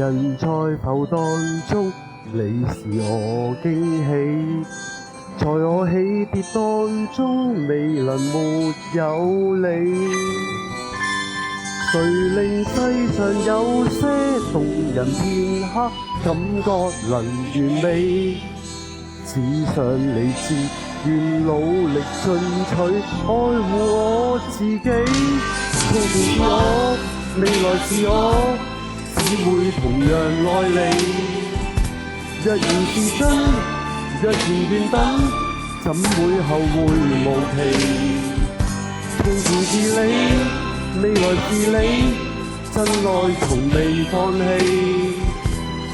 人在浮蕩中，你是我驚喜。在我起跌當中，未能沒有你。誰令世上有些動人片刻，感覺能完美？只想你知，願努力進取，愛護我自己。從前是我，未來是我，只會同樣愛你。若然是真，若然願等，怎會後會無期？從前是你，未來是你，真愛從未放棄。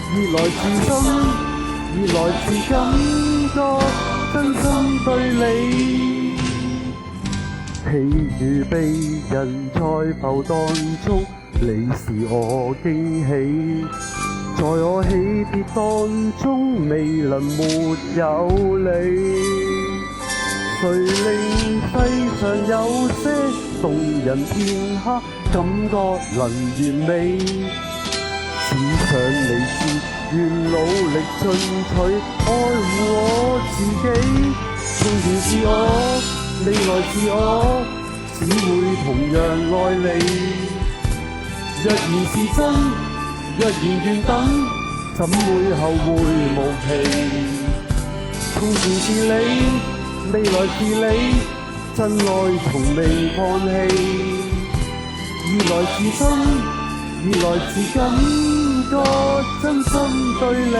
熱來自心，熱來自感覺，真心對你。喜與悲，人在浮蕩中，你是我驚喜。在我起跌當中，未能沒有你。誰令世上有些動人片刻，感覺能完美？只想你知，願努力進取，愛護我自己。從前是我，未來是我，只會同樣愛你。若然是真，若然願等，怎會後會無期？從前是你，未來是你，真愛從未放棄。熱來自心，熱來自感覺，真心對你。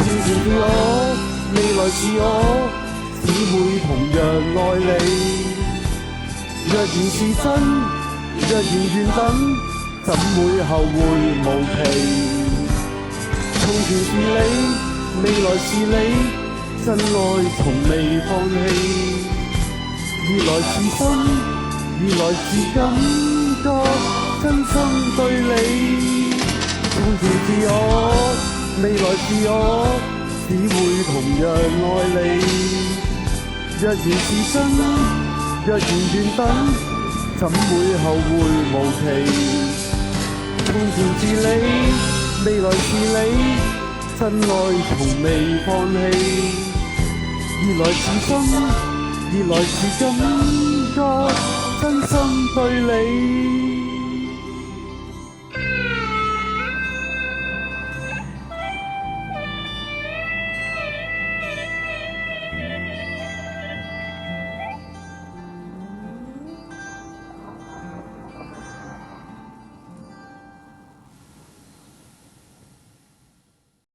前是我，未來是我，只會同樣愛你。若然是真，若然願等，怎會後會無期？從前是你，未來是你，真愛從未放棄。熱來自心，熱來自感覺，真心對你。從前是我，未來是我，只會同樣愛你。若然是真，若然願等，怎會後會無期？從前是你，未來是你，真愛從未放棄。熱來自心，熱來自感覺，真心對你。